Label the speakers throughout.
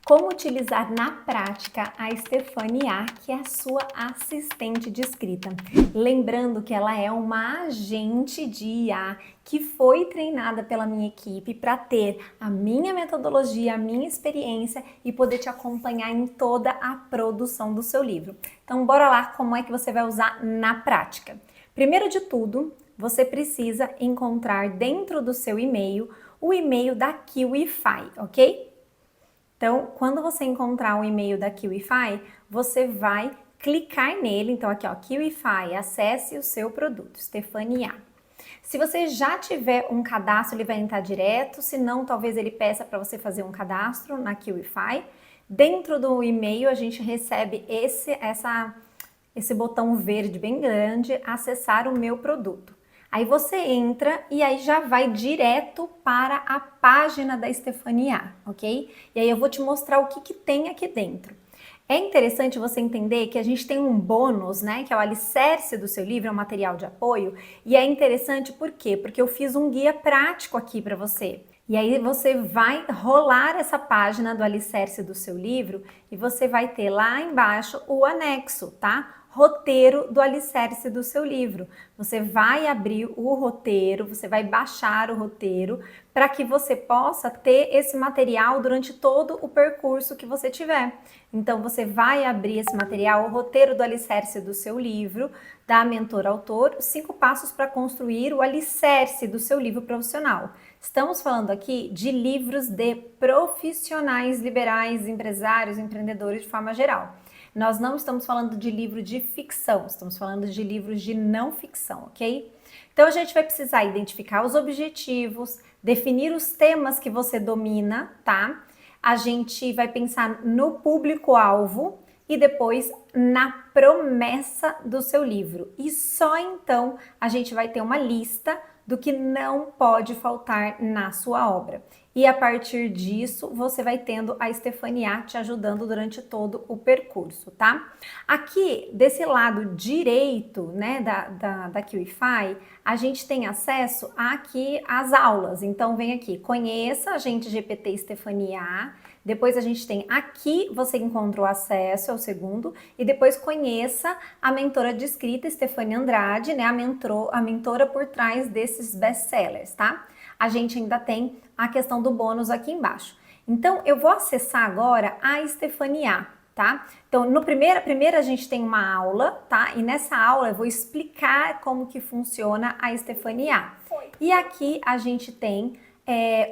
Speaker 1: Como utilizar na prática a Stephanie A, que é a sua assistente de escrita. Lembrando que ela é uma agente de IA que foi treinada pela minha equipe para ter a minha metodologia, a minha experiência e poder te acompanhar em toda a produção do seu livro. Então, bora lá como é que você vai usar na prática. Primeiro de tudo, você precisa encontrar dentro do seu e-mail o e-mail da Kiwify, ok? Então, quando você encontrar o e-mail da Kiwify, você vai clicar nele. Então, aqui, ó, Kiwify, acesse o seu produto, Stephanie A. Se você já tiver um cadastro, ele vai entrar direto. Se não, talvez ele peça para você fazer um cadastro na Kiwify. Dentro do e-mail, a gente recebe esse botão verde bem grande, acessar o meu produto. Aí você entra e aí já vai direto para a página da Stephanie A, ok? E aí eu vou te mostrar o que tem aqui dentro. É interessante você entender que a gente tem um bônus, né, que é o alicerce do seu livro, é um material de apoio, e é interessante por quê? Porque eu fiz um guia prático aqui para você. E aí você vai rolar essa página do alicerce do seu livro e você vai ter lá embaixo o anexo, tá? Roteiro do alicerce do seu livro. Você vai abrir o roteiro, você vai baixar o roteiro para que você possa ter esse material durante todo o percurso que você tiver. Então você vai abrir esse material, o roteiro do alicerce do seu livro, da Mentor Autor, 5 passos para construir o alicerce do seu livro profissional. Estamos falando aqui de livros de profissionais liberais, empresários, empreendedores de forma geral. Nós não estamos falando de livro de ficção, estamos falando de livros de não ficção, ok? Então a gente vai precisar identificar os objetivos, definir os temas que você domina, tá? A gente vai pensar no público-alvo e depois na promessa do seu livro. E só então a gente vai ter uma lista do que não pode faltar na sua obra. E a partir disso, você vai tendo a Stephanie A te ajudando durante todo o percurso, tá? Aqui, desse lado direito, né, da Kiwify, a gente tem acesso aqui às aulas. Então, vem aqui, conheça a Agente GPT Stephanie A. Depois a gente tem aqui, você encontra o acesso, é o segundo, e depois conheça a mentora de escrita, Stephanie Andrade, né, a mentora por trás desses best-sellers, tá? A gente ainda tem a questão do bônus aqui embaixo. Então, eu vou acessar agora a Stephanie A, tá? Então, primeiro a gente tem uma aula, tá? E nessa aula eu vou explicar como que funciona a Stephanie A. E aqui a gente tem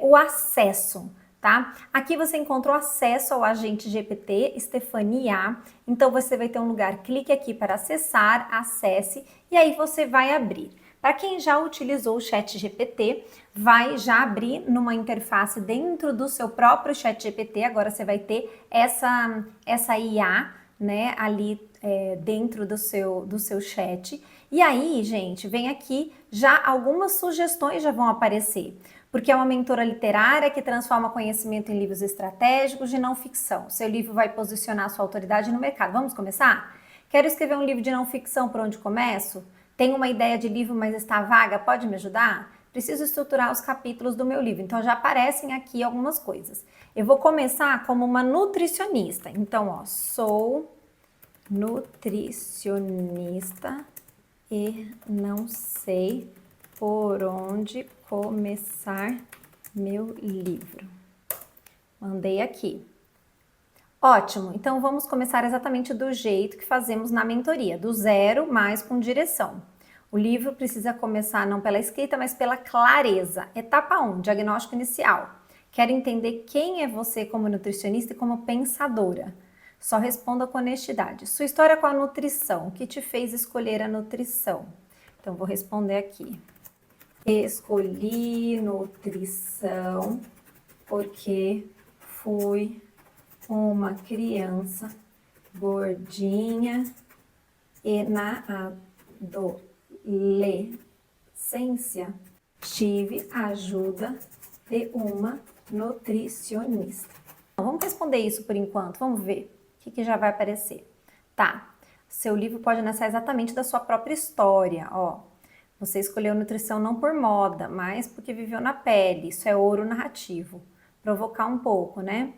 Speaker 1: o acesso, tá? Aqui você encontra o acesso ao agente GPT Stephanie A. Então, você vai ter um lugar, clique aqui para acessar, acesse, e aí você vai abrir. Para quem já utilizou o Chat GPT, vai já abrir numa interface dentro do seu próprio Chat GPT. Agora você vai ter essa IA, né, ali dentro do seu chat. E aí, gente, vem aqui, já algumas sugestões já vão aparecer. Porque é uma mentora literária que transforma conhecimento em livros estratégicos de não ficção. Seu livro vai posicionar sua autoridade no mercado. Vamos começar? Quero escrever um livro de não ficção, por onde começo? Tenho uma ideia de livro, mas está vaga, pode me ajudar? Preciso estruturar os capítulos do meu livro. Então, já aparecem aqui algumas coisas. Eu vou começar como uma nutricionista. Então, ó, sou nutricionista e não sei por onde começar meu livro. Mandei aqui. Ótimo, então vamos começar exatamente do jeito que fazemos na mentoria, do zero, mas com direção. O livro precisa começar não pela escrita, mas pela clareza. Etapa 1, diagnóstico inicial. Quero entender quem é você como nutricionista e como pensadora. Só responda com honestidade. Sua história com a nutrição, o que te fez escolher a nutrição? Então, vou responder aqui. Escolhi nutrição porque fui uma criança gordinha e na adolescência tive a ajuda de uma nutricionista. Então, vamos responder isso por enquanto, vamos ver o que já vai aparecer. Tá, seu livro pode nascer exatamente da sua própria história, ó. Você escolheu nutrição não por moda, mas porque viveu na pele, isso é ouro narrativo. Provocar um pouco, né?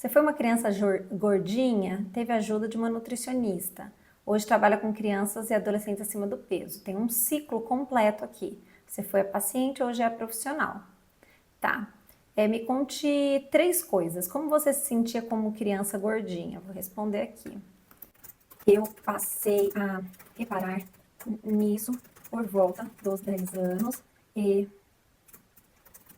Speaker 1: Você foi uma criança gordinha? Teve ajuda de uma nutricionista. Hoje trabalha com crianças e adolescentes acima do peso. Tem um ciclo completo aqui. Você foi a paciente, hoje é a profissional. Tá. Me conte 3 coisas. Como você se sentia como criança gordinha? Vou responder aqui. Eu passei a reparar nisso por volta dos 10 anos e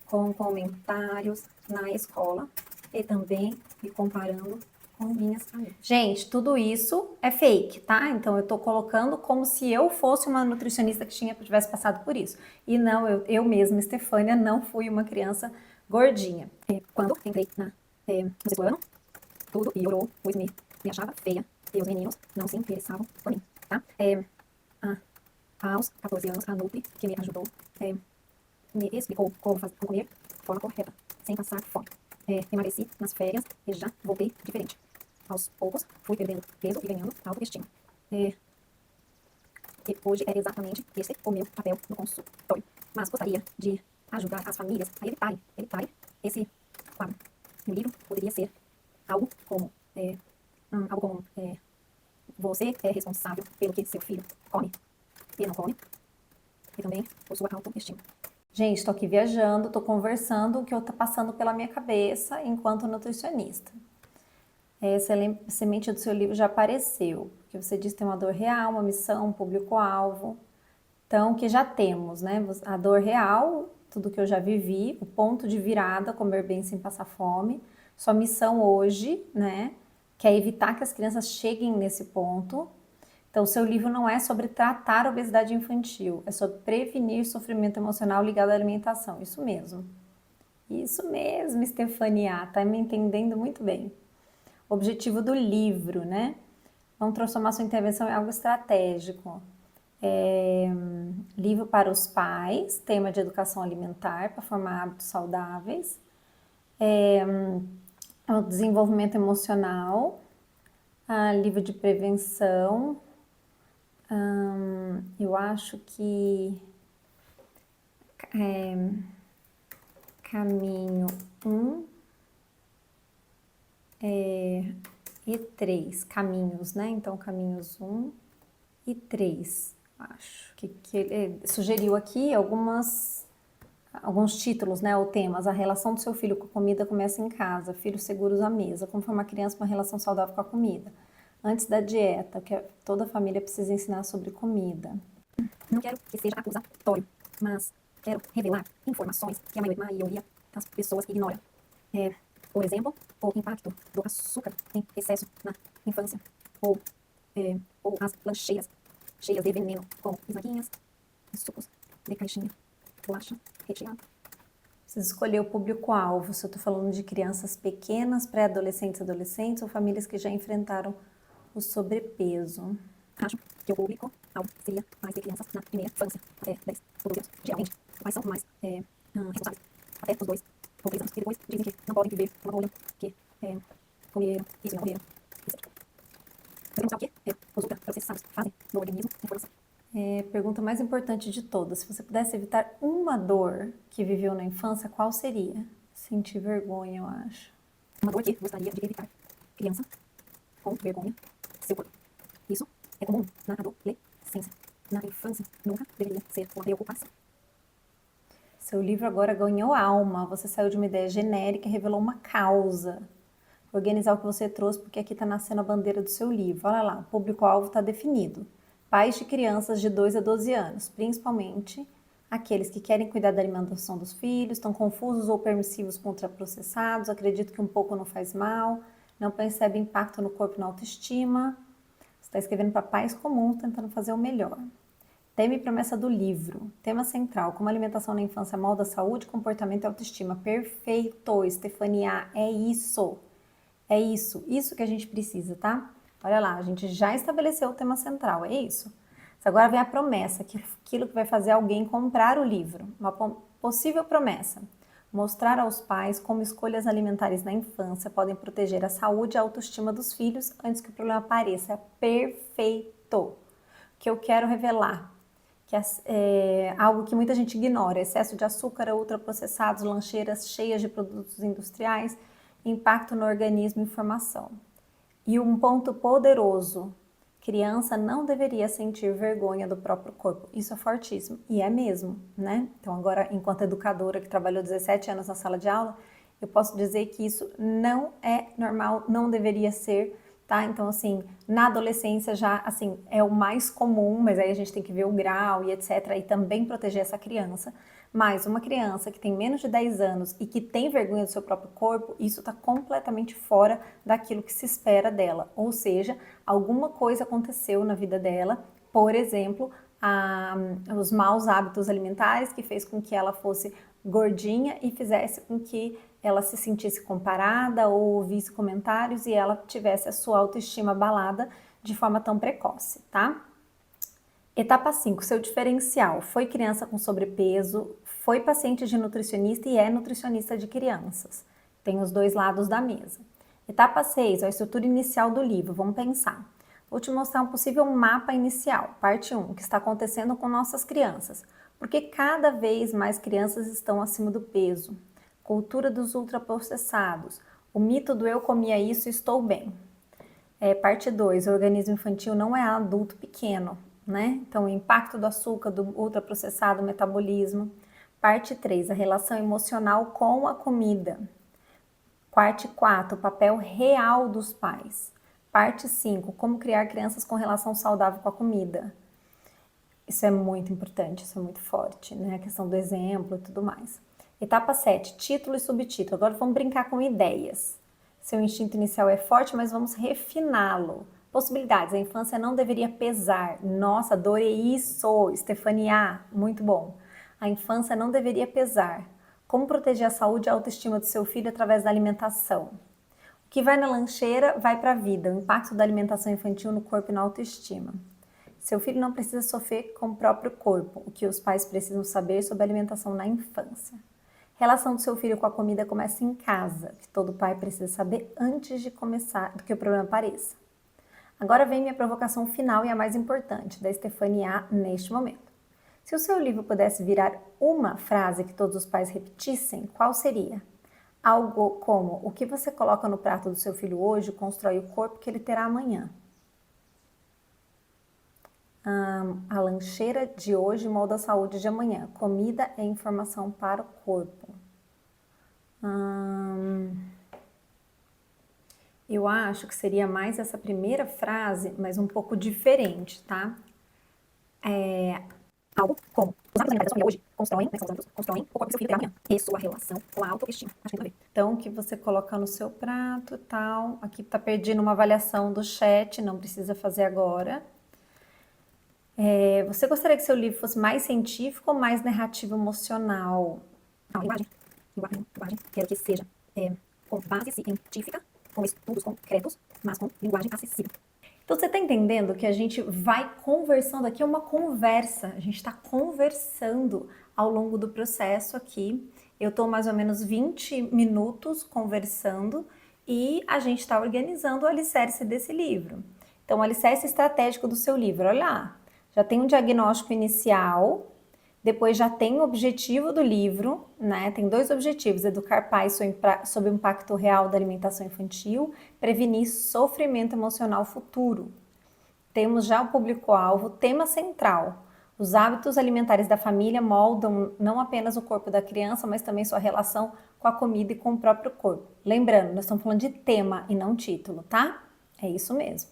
Speaker 1: com comentários na escola e também me comparando com minhas amigas. Gente, tudo isso é fake, tá? Então eu tô colocando como se eu fosse uma nutricionista que tivesse passado por isso. E não, eu mesma, Estefânia, não fui uma criança gordinha. Quando entrei no sexto ano, tudo piorou, pois me achava feia e os meninos não se interessavam por mim, tá? Aos 14 anos, a Nutri, que me ajudou, me explicou como comer de forma correta, sem passar fome. Emagreci nas férias e já voltei diferente. Aos poucos, fui perdendo peso e ganhando autoestima. E hoje é exatamente esse o meu papel no consultório. Mas gostaria de ajudar as famílias a evitarem esse quadro. O livro poderia ser algo como, você é responsável pelo que seu filho come e não come, e também por sua autoestima. Gente, estou aqui viajando, estou conversando o que está passando pela minha cabeça enquanto nutricionista. Essa semente do seu livro já apareceu, porque você diz que tem uma dor real, uma missão, um público-alvo. Então, que já temos, né? A dor real, tudo que eu já vivi, o ponto de virada, comer bem sem passar fome. Sua missão hoje, né? Que é evitar que as crianças cheguem nesse ponto. Então, o seu livro não é sobre tratar a obesidade infantil, é sobre prevenir sofrimento emocional ligado à alimentação. Isso mesmo. Isso mesmo, Estefania, tá me entendendo muito bem. O objetivo do livro, né? Vamos transformar sua intervenção em algo estratégico. Livro para os pais, tema de educação alimentar para formar hábitos saudáveis. O desenvolvimento emocional, livro de prevenção. Eu acho que caminho 1 e 3, caminhos, né? Então, caminhos 1 e 3, acho. Que ele sugeriu aqui alguns títulos, né, ou temas. A relação do seu filho com a comida começa em casa, filhos seguros à mesa, como formar criança com uma relação saudável com a comida. Antes da dieta, que toda família precisa ensinar sobre comida. Não quero que seja acusatório, mas quero revelar informações que a maioria das pessoas ignora. Por exemplo, o impacto do açúcar em excesso na infância, ou as lancheiras cheias de veneno, como bisnaguinhas, sucos de caixinha, bolacha recheada. Precisa escolher o público-alvo, se eu estou falando de crianças pequenas, pré-adolescentes, adolescentes ou famílias que já enfrentaram o sobrepeso. Acho que o público-alvo seria mais de crianças na primeira infância, até 10 ou 12 anos. Geralmente, os pais são mais responsáveis até os 2 ou 3 anos, e depois dizem que não podem viver uma bolha, que comeram isso e não morreram, etc. Você não sabe o que os ultraprocessados fazem no organismo em força. Pergunta mais importante de todas. Se você pudesse evitar uma dor que viveu na infância, qual seria? Sentir vergonha, eu acho. Uma dor que gostaria de evitar. Criança com vergonha de seu corpo. Isso é comum na adolescência. Na infância, nunca deveria ser uma preocupação. Seu livro agora ganhou alma. Você saiu de uma ideia genérica e revelou uma causa. Organizar o que você trouxe, porque aqui está nascendo a bandeira do seu livro. Olha lá, o público-alvo está definido. Pais de crianças de 2 a 12 anos, principalmente aqueles que querem cuidar da alimentação dos filhos, estão confusos ou permissivos com ultraprocessados, acreditam que um pouco não faz mal, não percebem impacto no corpo e na autoestima. Você está escrevendo para pais comuns, tentando fazer o melhor. Tema e promessa do livro. Tema central, como a alimentação na infância molda a saúde, comportamento e autoestima. Perfeito, Estefania, é isso. É isso que a gente precisa, tá? Olha lá, a gente já estabeleceu o tema central, é isso. Agora vem a promessa, aquilo que vai fazer alguém comprar o livro. Uma possível promessa. Mostrar aos pais como escolhas alimentares na infância podem proteger a saúde e a autoestima dos filhos antes que o problema apareça. Perfeito! O que eu quero revelar, que é algo que muita gente ignora, excesso de açúcar, ultraprocessados, lancheiras cheias de produtos industriais. impacto no organismo e formação. E um ponto poderoso, criança não deveria sentir vergonha do próprio corpo. Isso é fortíssimo, e é mesmo, né? Então agora, enquanto educadora que trabalhou 17 anos na sala de aula, eu posso dizer que isso não é normal, não deveria ser, tá? Então assim, na adolescência já, assim, é o mais comum, mas aí a gente tem que ver o grau e etc, e também proteger essa criança. Mas uma criança que tem menos de 10 anos e que tem vergonha do seu próprio corpo, isso está completamente fora daquilo que se espera dela. Ou seja, alguma coisa aconteceu na vida dela, por exemplo, os maus hábitos alimentares que fez com que ela fosse gordinha e fizesse com que ela se sentisse comparada ou ouvisse comentários e ela tivesse a sua autoestima abalada de forma tão precoce, tá? Etapa 5, seu diferencial. Foi criança com sobrepeso, foi paciente de nutricionista e é nutricionista de crianças. Tem os dois lados da mesa. Etapa 6, a estrutura inicial do livro. Vamos pensar. Vou te mostrar um possível mapa inicial, parte 1, o que está acontecendo com nossas crianças. Porque cada vez mais crianças estão acima do peso. Cultura dos ultraprocessados. O mito do eu comia isso e estou bem. Parte 2, o organismo infantil não é adulto pequeno, né? Então, o impacto do açúcar, do ultraprocessado, o metabolismo. Parte 3, a relação emocional com a comida. Parte 4, o papel real dos pais. Parte 5, como criar crianças com relação saudável com a comida. Isso é muito importante, isso é muito forte, né? A questão do exemplo e tudo mais. Etapa 7, título e subtítulo. Agora vamos brincar com ideias. Seu instinto inicial é forte, mas vamos refiná-lo. Possibilidades. A infância não deveria pesar. Nossa, adorei isso. Stefania, muito bom. A infância não deveria pesar. Como proteger a saúde e a autoestima do seu filho através da alimentação? O que vai na lancheira vai para a vida. O impacto da alimentação infantil no corpo e na autoestima. Seu filho não precisa sofrer com o próprio corpo. O que os pais precisam saber sobre a alimentação na infância. Relação do seu filho com a comida começa em casa, que todo pai precisa saber antes de começar, do que o problema apareça. Agora vem minha provocação final e a mais importante, da Stefania neste momento. Se o seu livro pudesse virar uma frase que todos os pais repetissem, qual seria? Algo como: o que você coloca no prato do seu filho hoje constrói o corpo que ele terá amanhã. A lancheira de hoje molda a saúde de amanhã. Comida é informação para o corpo. Eu acho que seria mais essa primeira frase, mas um pouco diferente, tá? Algo como: os hábitos alimentares da família hoje constroem, né, são os hábitos, constroem o corpo do seu filho terá amanhã. E sua relação com a autoestima. Acho que tem tudo a ver. Então, o que você coloca no seu prato e tal. Aqui tá perdendo uma avaliação do chat, não precisa fazer agora. Você gostaria que seu livro fosse mais científico ou mais narrativo emocional? Não, linguagem. Quero que seja com base científica, com estudos concretos, mas com linguagem acessível. Então, você está entendendo que a gente vai conversando aqui, é uma conversa. A gente está conversando ao longo do processo aqui. Eu estou mais ou menos 20 minutos conversando e a gente está organizando o alicerce desse livro. Então, o alicerce estratégico do seu livro, olha lá. Já tem um diagnóstico inicial, depois já tem o objetivo do livro, né? Tem dois objetivos: educar pais sobre o impacto real da alimentação infantil, prevenir sofrimento emocional futuro. Temos já o público-alvo, tema central: os hábitos alimentares da família moldam não apenas o corpo da criança, mas também sua relação com a comida e com o próprio corpo. Lembrando, nós estamos falando de tema e não título, tá? É isso mesmo.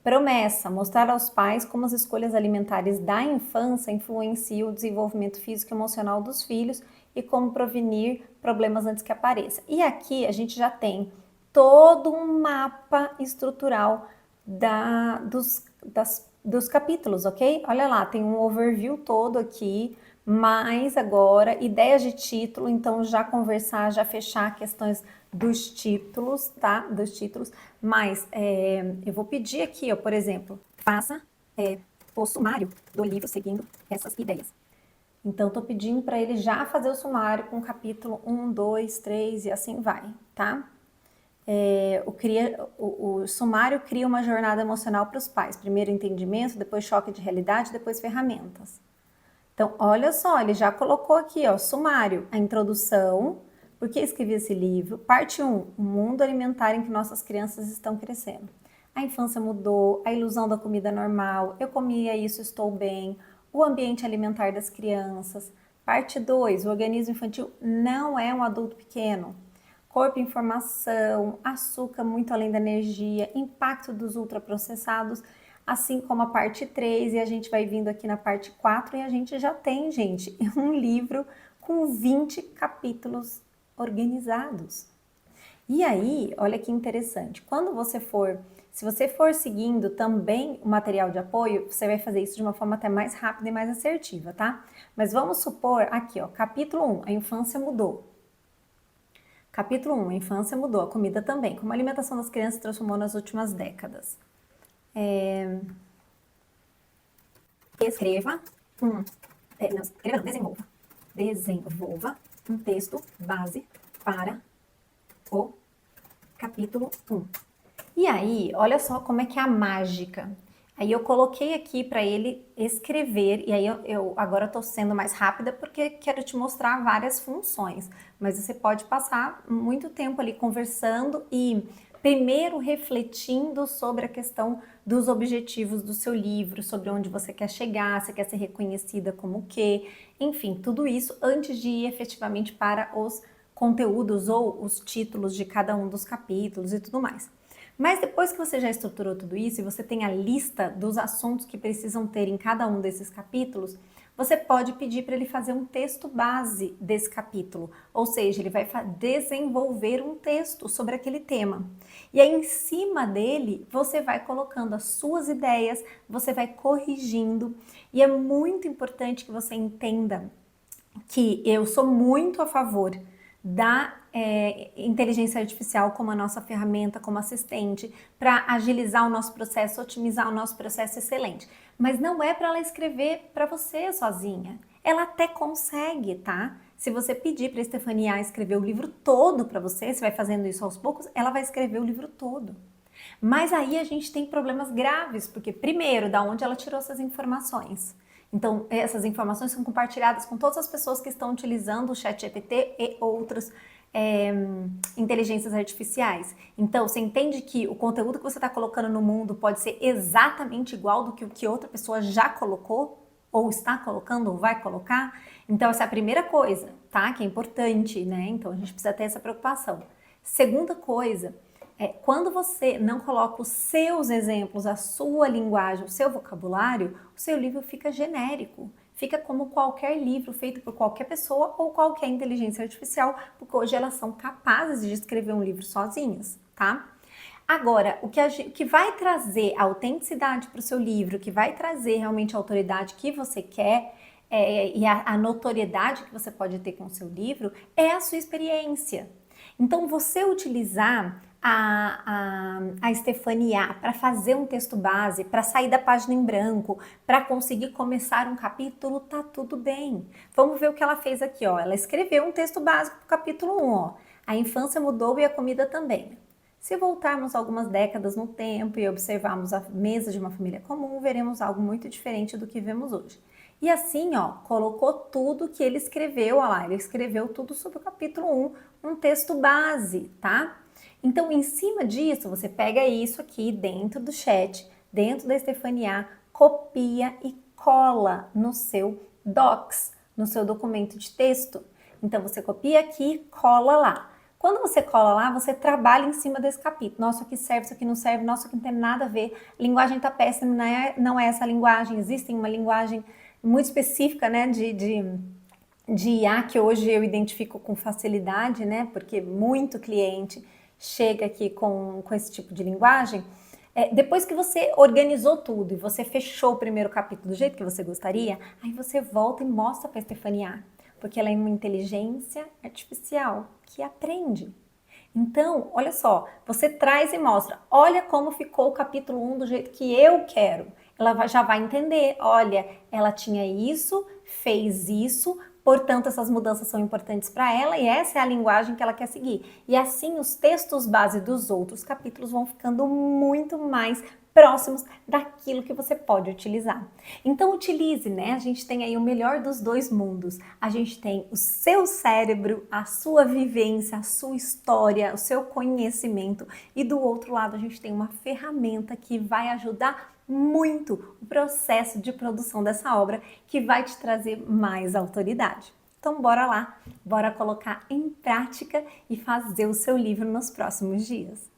Speaker 1: Promessa: mostrar aos pais como as escolhas alimentares da infância influenciam o desenvolvimento físico e emocional dos filhos e como prevenir problemas antes que apareçam. E aqui a gente já tem todo um mapa estrutural dos capítulos, ok? Olha lá, tem um overview todo aqui, mas agora ideias de título, então já conversar, já fechar questões dos títulos, tá? Dos títulos, mas eu vou pedir aqui, ó, por exemplo, faça o sumário do livro seguindo essas ideias. Então, tô pedindo para ele já fazer o sumário com o capítulo 1, 2, 3 e assim vai, tá? O sumário cria uma jornada emocional para os pais. Primeiro entendimento, depois choque de realidade, depois ferramentas. Então, olha só, ele já colocou aqui, ó, sumário, a introdução, Por que escrevi esse livro? Parte 1, o mundo alimentar em que nossas crianças estão crescendo. A infância mudou, a ilusão da comida normal, eu comia isso, estou bem, o ambiente alimentar das crianças. Parte 2, o organismo infantil não é um adulto pequeno. Corpo em formação, açúcar muito além da energia, impacto dos ultraprocessados, assim como a parte 3, e a gente vai vindo aqui na parte 4 e a gente já tem, gente, um livro com 20 capítulos organizados. E aí, olha que interessante, se você for seguindo também o material de apoio, você vai fazer isso de uma forma até mais rápida e mais assertiva, tá? Mas vamos supor aqui, ó, capítulo 1, a infância mudou. Capítulo 1, a infância mudou, a comida também, como a alimentação das crianças se transformou nas últimas décadas. Desenvolva um texto base para o capítulo 1. E aí, olha só como é que é a mágica. Aí eu coloquei aqui para ele escrever, e aí eu agora estou sendo mais rápida porque quero te mostrar várias funções, mas você pode passar muito tempo ali conversando e primeiro refletindo sobre a questão dos objetivos do seu livro, sobre onde você quer chegar, você quer ser reconhecida como o quê, enfim, tudo isso antes de ir efetivamente para os conteúdos ou os títulos de cada um dos capítulos e tudo mais. Mas depois que você já estruturou tudo isso e você tem a lista dos assuntos que precisam ter em cada um desses capítulos, você pode pedir para ele fazer um texto base desse capítulo, ou seja, ele vai desenvolver um texto sobre aquele tema. E aí, em cima dele, você vai colocando as suas ideias, você vai corrigindo, e é muito importante que você entenda que eu sou muito a favor da inteligência artificial como a nossa ferramenta, como assistente, para agilizar o nosso processo, otimizar o nosso processo excelente. Mas não é para ela escrever para você sozinha. Ela até consegue, tá? Se você pedir para a Stephanie escrever o livro todo para você, você vai fazendo isso aos poucos, ela vai escrever o livro todo. Mas aí a gente tem problemas graves, porque primeiro, da onde ela tirou essas informações? Então, essas informações são compartilhadas com todas as pessoas que estão utilizando o ChatGPT e outras inteligências artificiais. Então, você entende que o conteúdo que você está colocando no mundo pode ser exatamente igual do que o que outra pessoa já colocou, ou está colocando, ou vai colocar? Então, essa é a primeira coisa, tá? Que é importante, né? Então, a gente precisa ter essa preocupação. Segunda coisa, quando você não coloca os seus exemplos, a sua linguagem, o seu vocabulário, o seu livro fica genérico. Fica como qualquer livro feito por qualquer pessoa ou qualquer inteligência artificial, porque hoje elas são capazes de escrever um livro sozinhas, tá? Agora, o que vai trazer autenticidade para o seu livro, o que vai trazer realmente a autoridade que você quer e a notoriedade que você pode ter com o seu livro é a sua experiência. Então, você utilizar a Stephanie para fazer um texto base, para sair da página em branco, para conseguir começar um capítulo, tá tudo bem. Vamos ver o que ela fez aqui, ó. Ela escreveu um texto básico para o capítulo 1, ó. A infância mudou e a comida também. Se voltarmos algumas décadas no tempo e observarmos a mesa de uma família comum, veremos algo muito diferente do que vemos hoje. E assim, ó, colocou tudo que ele escreveu, ó lá, ele escreveu tudo sobre o capítulo 1, um texto base, tá? Então, em cima disso, você pega isso aqui dentro do chat, dentro da Stephanie, copia e cola no seu Docs, no seu documento de texto. Então, você copia aqui, cola lá. Quando você cola lá, você trabalha em cima desse capítulo. Nossa, aqui serve, isso aqui não serve, nossa, aqui não tem nada a ver. Linguagem tá péssima, não é essa linguagem. Existe uma linguagem muito específica, né, de IA que hoje eu identifico com facilidade, né, porque muito cliente chega aqui com esse tipo de linguagem. Depois que você organizou tudo e você fechou o primeiro capítulo do jeito que você gostaria, aí você volta e mostra para a Stephanie, porque ela é uma inteligência artificial que aprende. Então, olha só, você traz e mostra, olha como ficou o capítulo 1 do jeito que eu quero. Ela já vai entender, olha, ela tinha isso, fez isso, portanto essas mudanças são importantes para ela e essa é a linguagem que ela quer seguir. E assim os textos base dos outros capítulos vão ficando muito mais próximos daquilo que você pode utilizar. Então utilize, né? A gente tem aí o melhor dos dois mundos. A gente tem o seu cérebro, a sua vivência, a sua história, o seu conhecimento e do outro lado a gente tem uma ferramenta que vai ajudar muito o processo de produção dessa obra, que vai te trazer mais autoridade. Então bora lá, bora colocar em prática e fazer o seu livro nos próximos dias.